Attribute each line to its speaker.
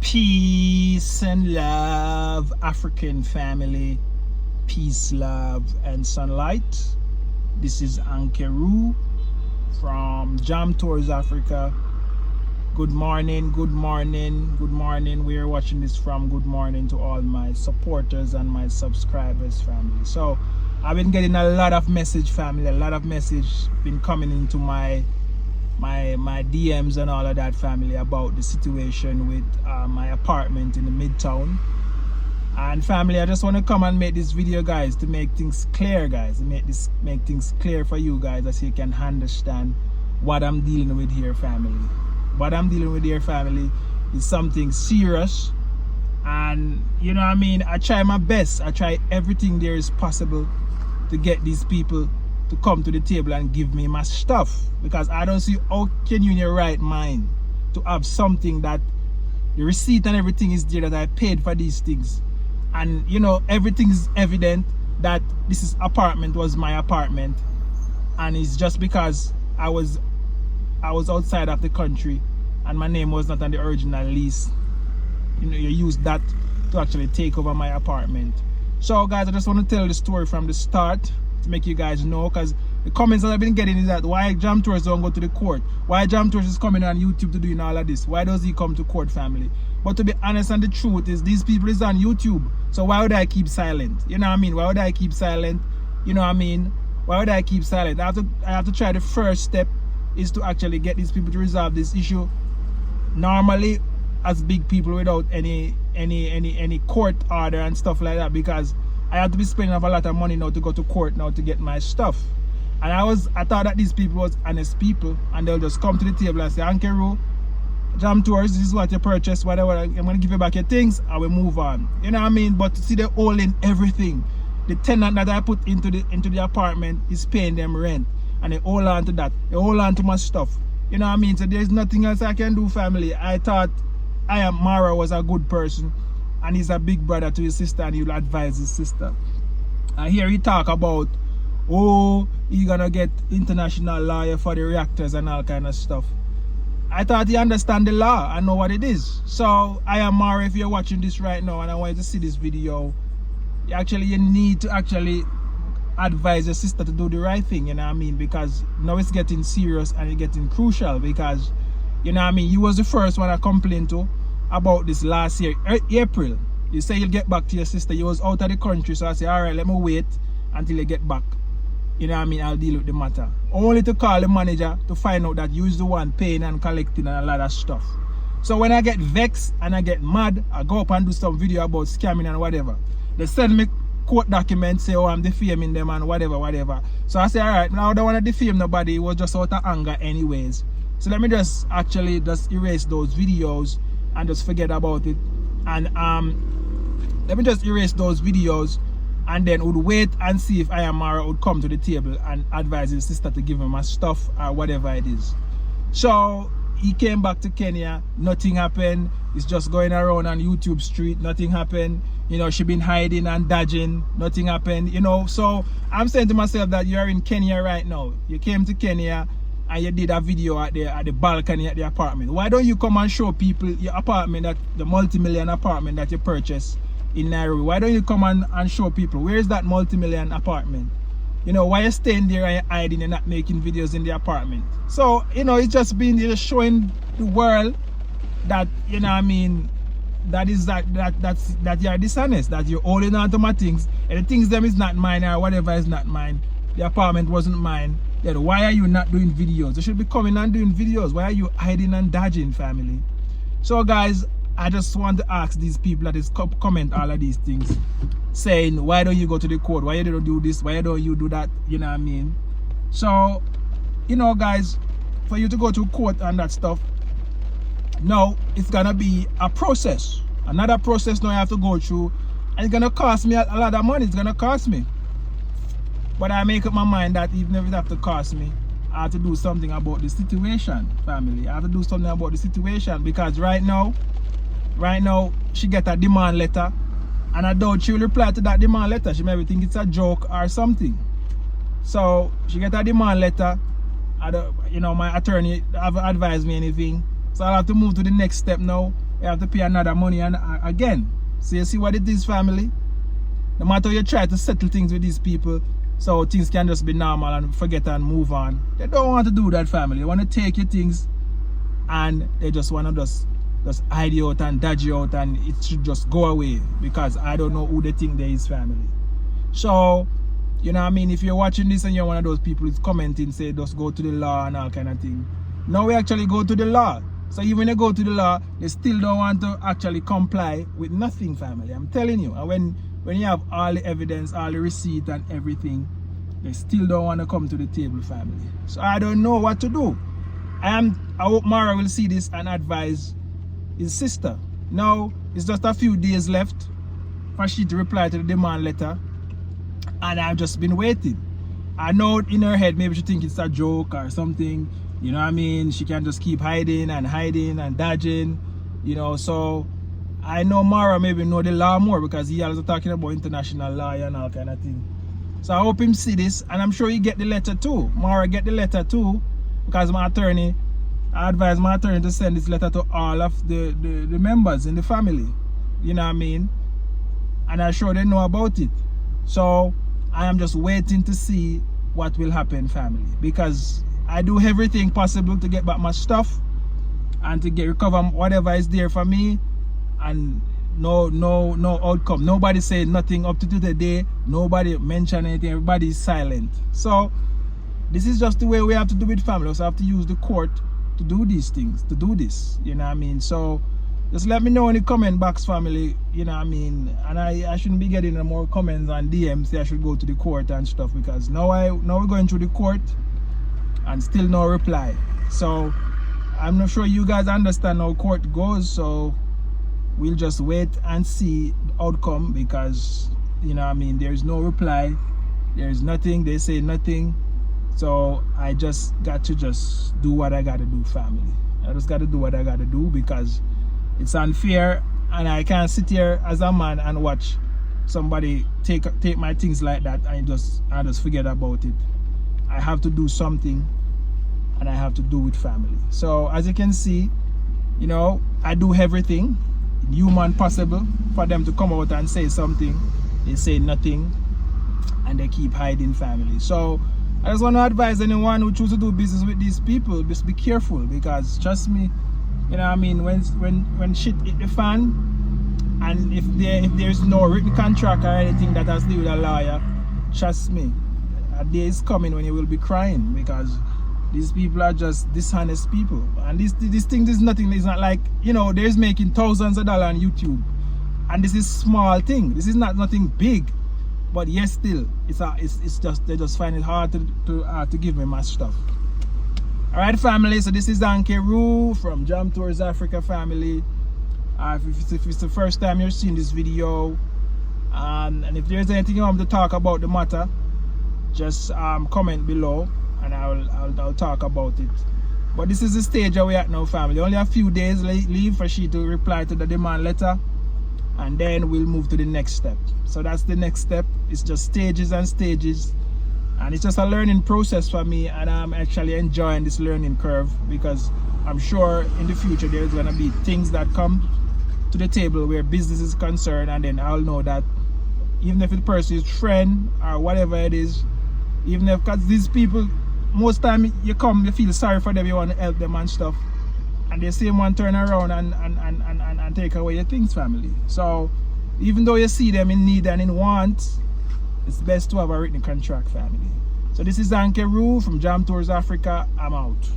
Speaker 1: Peace and love, African family. Peace, love, and sunlight. This is Ankeru from Jam Tours Africa. Good morning, good morning, good morning. We are watching this from. Good morning to all my supporters and my subscribers, family. So I've been getting a lot of message, family. A lot of message been coming into my DMs and all of that, family, about the situation with my apartment in the Midtown. And family, I just want to come and make this video, guys, to make things clear, guys, to make things clear for you guys, so you can understand what I'm dealing with here, family. What I'm dealing with here, family, is something serious. And you know what I mean, I try my best, I try everything there is possible to get these people to come to the table and give me my stuff, because I don't see how can you in your right mind to have something that the receipt and everything is there, that I paid for these things, and you know everything is evident that this apartment was my apartment, and it's just because I was outside of the country and my name was not on the original lease. You know, you used that to actually take over my apartment. So guys, I just want to tell the story from the start to make you guys know, because the comments that I've been getting is that why Jam Tours don't go to the court, why Jam Tours is coming on YouTube to doing all of this, why does he come to court, family? But to be honest, and the truth is, these people is on YouTube, so why would I keep silent? You know what I mean? Why would I keep silent? You know what I mean? Why would I keep silent? I have to try. The first step is to actually get these people to resolve this issue normally as big people, without any court order and stuff like that, because I have to be spending a lot of money now to go to court now to get my stuff. And I thought that these people was honest people, and they'll just come to the table and say, Ankeru, Jam Tours, this is what you purchased, whatever, I'm gonna give you back your things and we move on. You know what I mean? But to see the all in everything, the tenant that I put into the apartment is paying them rent, and they hold on to that, they hold on to my stuff. You know what I mean? So there's nothing else I can do, family. I thought Mara was a good person, and he's a big brother to his sister, and he'll advise his sister. And here he talk about, oh, he gonna get international lawyer for the reactors and all kind of stuff. I thought he understand the law and know what it is. So Mara, if you're watching this right now and I want you to see this video, you need to actually advise your sister to do the right thing, you know what I mean? Because now it's getting serious and it's getting crucial, because you know what I mean, you was the first one I complained to about this last year, April. You say you'll get back to your sister. You was out of the country, so I say, alright, let me wait until you get back. You know what I mean, I'll deal with the matter. Only to call the manager to find out that you's the one paying and collecting and a lot of stuff. So when I get vexed and I get mad, I go up and do some video about scamming and whatever. They send me court documents, say, oh, I'm defaming them and whatever. So I say, alright, now I don't want to defame nobody. It was just out of anger anyways. So let me just erase those videos and just forget about it. And let me just erase those videos, and then would wait and see if Mara would come to the table and advise his sister to give him my stuff or whatever it is. So he came back to Kenya, nothing happened. He's just going around on YouTube street, nothing happened. You know, she been hiding and dodging, nothing happened, you know. So I'm saying to myself that you're in Kenya right now. You came to Kenya and you did a video at the balcony at the apartment. Why don't you come and show people your apartment, that the multi-million apartment that you purchased in Nairobi? Why don't you come and show people where is that multi-million apartment? You know, why you staying there and you're hiding and not making videos in the apartment? So, you know, it's just been showing the world that, you know what I mean, that you're dishonest, that you're holding on to my things, and the things them is not mine or whatever is not mine. The apartment wasn't mine. Then why are you not doing videos? You should be coming and doing videos. Why are you hiding and dodging, family? So guys, I just want to ask these people that is comment all of these things, saying, why don't you go to the court? Why you don't do this? Why don't you do that? You know what I mean? So, you know guys, for you to go to court and that stuff, now it's gonna be a process. Another process now I have to go through, and it's gonna cost me a lot of money. It's gonna cost me. But I make up my mind that even if it have to cost me, I have to do something about the situation, family. I have to do something about the situation, because right now she get a demand letter, and I doubt she will reply to that demand letter. She maybe think it's a joke or something. So she get a demand letter. You know, my attorney haven't advised me anything, so I'll have to move to the next step now. you have to pay another money and again. So you see what it is, family? No matter how you try to settle things with these people, so things can just be normal and forget and move on. They don't want to do that, family. They want to take your things and they just want to just hide you out and dodge you out, and it should just go away because I don't know who they think they is, family. So, you know what I mean? If you're watching this and you're one of those people who's commenting, say just go to the law and all kind of thing. Now we actually go to the law. So even when they go to the law, they still don't want to actually comply with nothing, family. I'm telling you. And when you have all the evidence, all the receipt and everything, they still don't want to come to the table, family. So I don't know what to do. I hope Mara will see this and advise his sister. Now, it's just a few days left for she to reply to the demand letter. And I've just been waiting. I know in her head, maybe she thinks it's a joke or something. You know what I mean? She can just keep hiding and dodging. You know, so I know Mara maybe know the law more because he also talking about international law and all kind of thing. So I hope him see this, and I'm sure he get the letter too. Mara get the letter too, because my attorney, I advise my attorney to send this letter to all of the members in the family. You know what I mean? And I'm sure they know about it. So I am just waiting to see what will happen, family, because I do everything possible to get back my stuff and to recover whatever is there for me, and no outcome. Nobody said nothing up to today. Nobody mentioned anything. Everybody is silent. So this is just the way we have to do it, family. So I have to use the court to do these things, to do this. You know what I mean? So just let me know in the comment box, family. You know what I mean? And I shouldn't be getting more comments and DMs say I should go to the court and stuff, because now we're going through the court and still no reply. So I'm not sure you guys understand how court goes, so we'll just wait and see the outcome, because you know what I mean, there's no reply, there's nothing, they say nothing. So I just got to just do what I gotta do, family. I just gotta do what I gotta do, because it's unfair, and I can't sit here as a man and watch somebody take my things like that and I just forget about it. I have to do something, and I have to do it, family. So as you can see, you know, I do everything human possible for them to come out and say something. They say nothing, and they keep hiding, family. So I just want to advise anyone who chooses to do business with these people, just be careful, because trust me, you know what I mean, when shit hit the fan, and if there's no written contract or anything that has to do with a lawyer, trust me, a day is coming when you will be crying, because these people are just dishonest people. And this thing is nothing. It's not like, you know, there's making thousands of dollars on YouTube, and this is small thing. This is not nothing big, but yes, still it's just they just find it hard to give me my stuff. All right, family. So this is Ankeru from Jam Tours Africa, family. If it's the first time you're seeing this video, and if there's anything you want me to talk about the matter, just comment below, and I'll talk about it. But this is the stage that we're at now, family. Only a few days leave for she to reply to the demand letter, and then we'll move to the next step. So that's the next step. It's just stages and stages, and it's just a learning process for me, and I'm actually enjoying this learning curve, because I'm sure in the future there's going to be things that come to the table where business is concerned, and then I'll know that even if the person is friend or whatever it is, even if, because these people, most time you come, you feel sorry for them, you want to help them and stuff, and the same one turn around and take away your things, family. So even though you see them in need and in want, it's best to have a written contract, family. So this is Ankeru from Jam Tours Africa. I'm out.